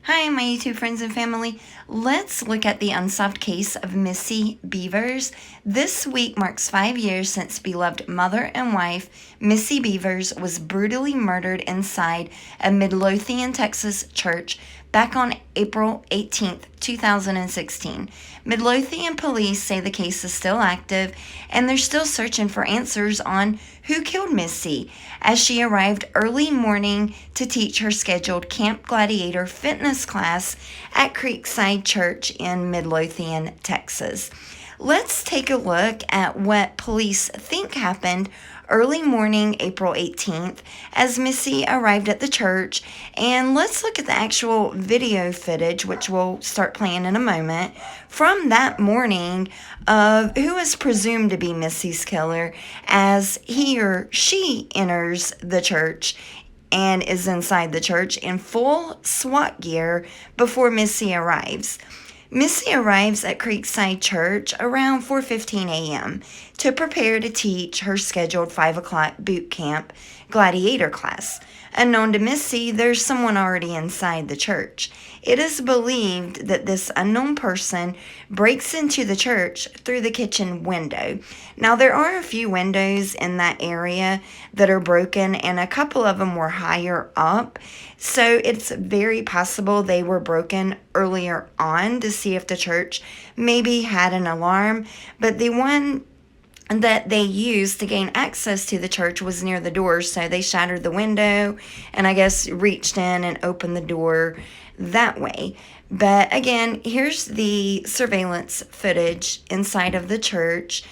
Hi, my YouTube friends and family. Let's look at the unsolved case of Missy Bevers. This week marks 5 years since beloved mother and wife Missy Bevers was brutally murdered inside a Midlothian, Texas church back on April 18th, 2016. Midlothian police say the case is still active and they're still searching for answers on who killed Missy as she arrived early morning to teach her scheduled Camp Gladiator fitness class at Creekside Church in Midlothian, Texas. Let's take a look at what police think happened early morning, April 18th, as Missy arrived at the church. And let's look at the actual video footage, which we'll start playing in a moment, from that morning of who is presumed to be Missy's killer as he or she enters the church and is inside the church in full SWAT gear before Missy arrives. Missy arrives at Creekside Church around 4:15 a.m. to prepare to teach her scheduled 5 o'clock boot camp gladiator class. Unknown to Missy, there's someone already inside the church. It is believed that this unknown person breaks into the church through the kitchen window. Now, there are a few windows in that area that are broken, and a couple of them were higher up. So it's very possible they were broken earlier on to see if the church maybe had an alarm. But the one that they used to gain access to the church was near the door, so they shattered the window and I guess reached in and opened the door that way. But again, here's the surveillance footage inside of the church,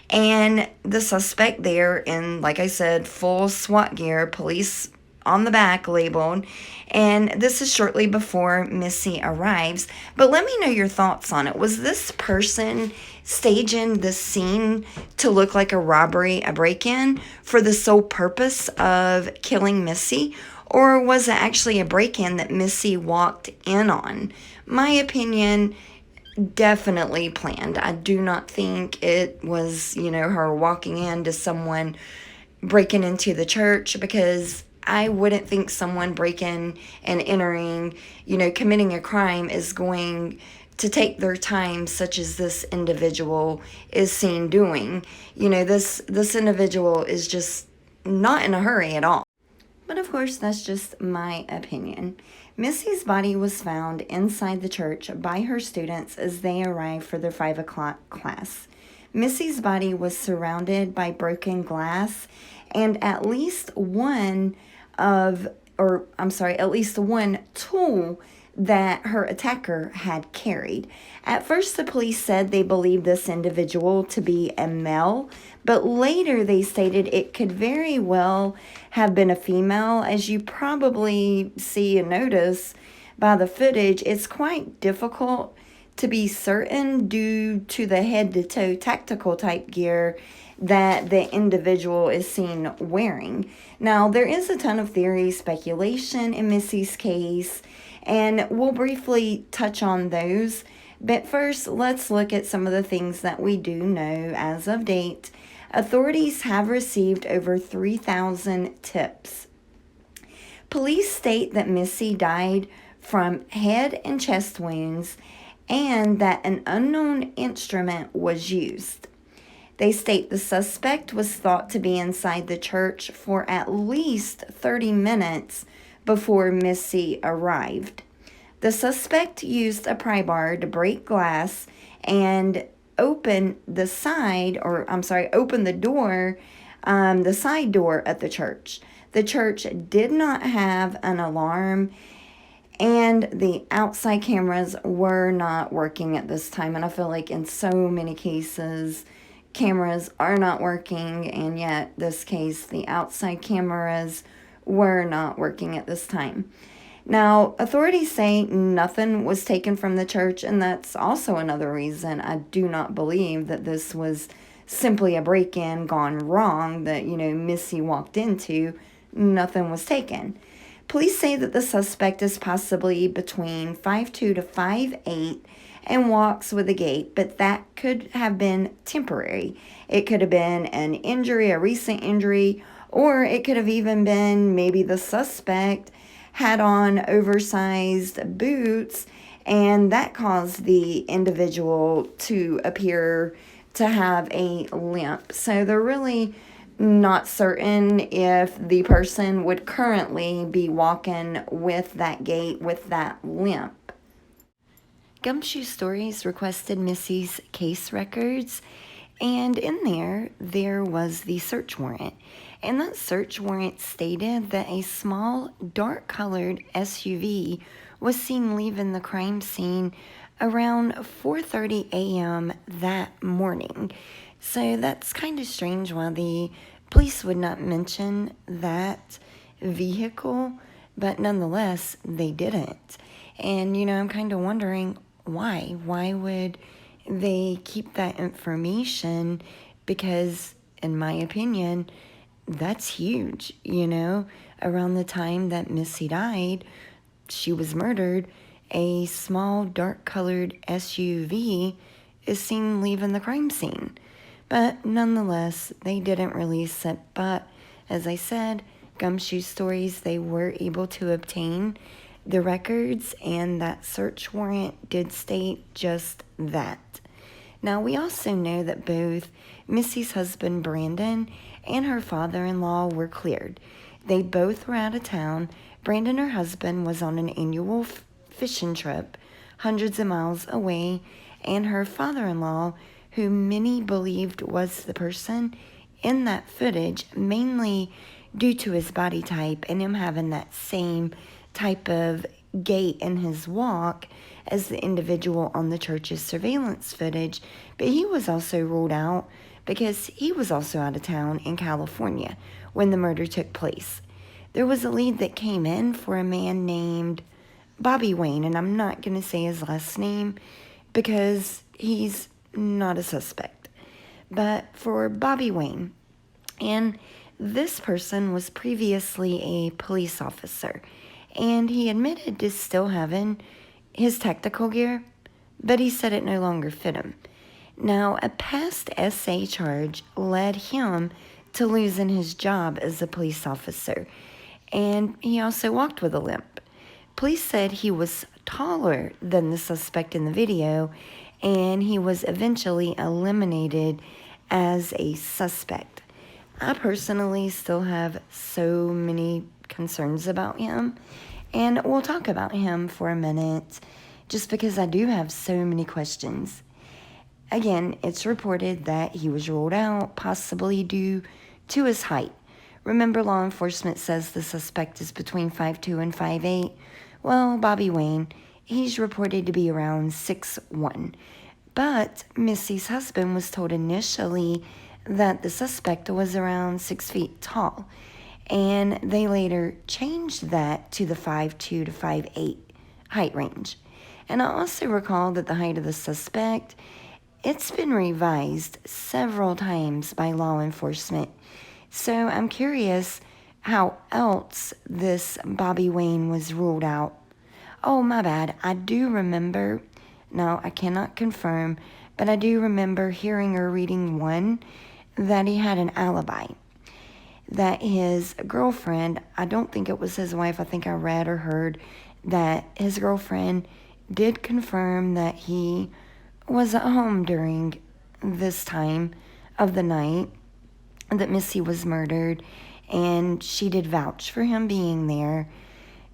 and the suspect there in, like I said, full SWAT gear, police on the back labeled, and this is shortly before Missy arrives. But let me know your thoughts on it. Was this person staging the scene to look like a robbery, a break-in, for the sole purpose of killing Missy? Or was it actually a break-in that Missy walked in on? My opinion, definitely planned. I do not think it was, her walking into someone breaking into the church, because I wouldn't think someone breaking and entering, committing a crime is going to take their time, such as this individual is seen doing. This individual is just not in a hurry at all. But of course, that's just my opinion. Missy's body was found inside the church by her students as they arrived for their 5 o'clock class. Missy's body was surrounded by broken glass and at least one tool that her attacker had carried. At first, the police said they believed this individual to be a male, but later they stated it could very well have been a female. As you probably see and notice by the footage, it's quite difficult to be certain due to the head-to-toe tactical type gear that the individual is seen wearing. Now, there is a ton of theory, speculation in Missy's case, and we'll briefly touch on those. But first, let's look at some of the things that we do know as of date. Authorities have received over 3,000 tips. Police state that Missy died from head and chest wounds and that an unknown instrument was used. They state the suspect was thought to be inside the church for at least 30 minutes before Missy arrived. The suspect used a pry bar to break glass and open the side door, the side door at the church. The church did not have an alarm, and the outside cameras were not working at this time. And I feel like in so many cases, cameras are not working, and yet this case, the outside cameras were not working at this time. Now, authorities say nothing was taken from the church, and that's also another reason I do not believe that this was simply a break-in gone wrong that, Missy walked into. Nothing was taken. Police say that the suspect is possibly between 5'2" to 5'8" and walks with a gait, but that could have been temporary. It could have been an injury, a recent injury, or it could have even been maybe the suspect had on oversized boots, and that caused the individual to appear to have a limp. So they're really not certain if the person would currently be walking with that gait, with that limp. Gumshoe Stories requested Missy's case records, and in there was the search warrant. And that search warrant stated that a small, dark-colored SUV was seen leaving the crime scene around 4:30 a.m. that morning. So that's kind of strange why the police would not mention that vehicle, but nonetheless, they didn't. And, I'm kind of wondering why. Why would they keep that information? Because, in my opinion, that's huge. Around the time that Missy died, she was murdered, a small dark-colored SUV is seen leaving the crime scene. But nonetheless, they didn't release it. But as I said, Gumshoe Stories, they were able to obtain the records, and that search warrant did state just that. Now, we also know that both Missy's husband, Brandon, and her father-in-law were cleared. They both were out of town. Brandon, her husband, was on an annual fishing trip hundreds of miles away, and her father-in-law, who many believed was the person in that footage, mainly due to his body type and him having that same type of gait in his walk as the individual on the church's surveillance footage, but he was also ruled out because he was also out of town in California when the murder took place. There was a lead that came in for a man named Bobby Wayne, and I'm not going to say his last name because he's not a suspect, but for Bobby Wayne. And this person was previously a police officer, and he admitted to still having his tactical gear, but he said it no longer fit him. Now, a past SA charge led him to losing his job as a police officer, and he also walked with a limp. Police said he was taller than the suspect in the video, and he was eventually eliminated as a suspect. I personally still have so many concerns about him, and we'll talk about him for a minute just because I do have so many questions. Again, it's reported that he was ruled out, possibly due to his height. Remember, law enforcement says the suspect is between 5'2" and 5'8". Well, Bobby Wayne, he's reported to be around 6'1". But Missy's husband was told initially that the suspect was around 6 feet tall, and they later changed that to the 5'2" to 5'8" height range. And I also recall that the height of the suspect, it's been revised several times by law enforcement. So I'm curious how else this Bobby Wayne was ruled out. Oh, my bad. I do remember, no, I cannot confirm, but I do remember hearing or reading one that he had an alibi. That his girlfriend, I don't think it was his wife, I think I read or heard that his girlfriend did confirm that he was at home during this time of the night that Missy was murdered, and she did vouch for him being there.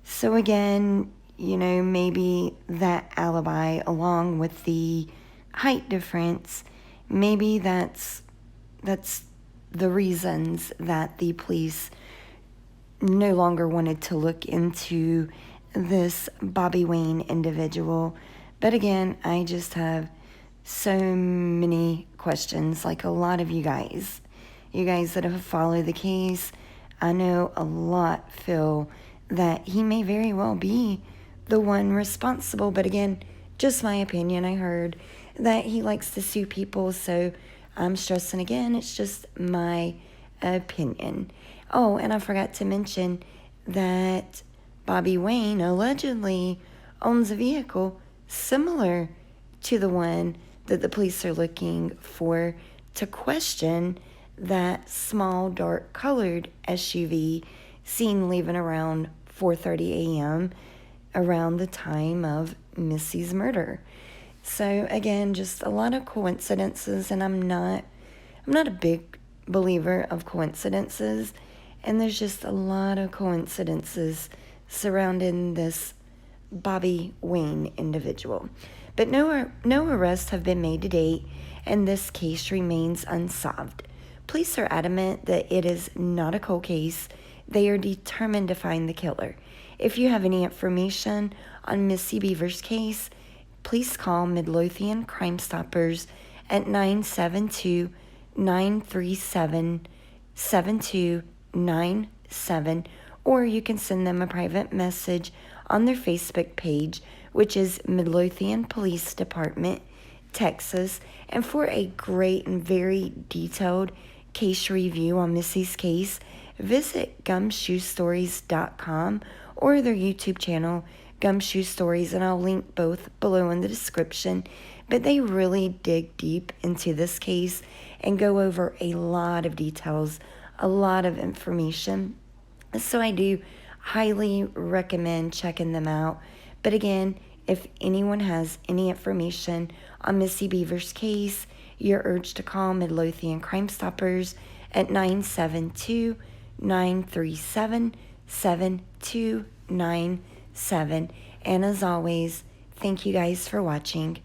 So again, maybe that alibi along with the height difference, maybe that's the reasons that the police no longer wanted to look into this Bobby Wayne individual. But again, I just have so many questions, like a lot of you guys that have followed the case. I know a lot feel that he may very well be the one responsible, but again, just my opinion. I heard that he likes to sue people, so I'm stressing again, it's just my opinion. Oh, and I forgot to mention that Bobby Wayne allegedly owns a vehicle similar to the one that the police are looking for to question that small, dark-colored SUV seen leaving around 4:30 a.m. around the time of Missy's murder. So again, just a lot of coincidences, and I'm not a big believer of coincidences, and there's just a lot of coincidences surrounding this Bobby Wayne individual. But no arrests have been made to date, and this case remains unsolved. Police are adamant that it is not a cold case. They are determined to find the killer. If you have any information on Missy Bever's case, please call Midlothian Crime Stoppers at 972-937-7297, or you can send them a private message on their Facebook page, which is Midlothian Police Department, Texas. And for a great and very detailed case review on Missy's case, visit gumshoestories.com or their YouTube channel, Gumshoe Stories, and I'll link both below in the description. But they really dig deep into this case and go over a lot of details, a lot of information. So I do highly recommend checking them out. But again, if anyone has any information on Missy Bever's case, you're urged to call Midlothian Crime Stoppers at 972-937-7297. And as always, thank you guys for watching.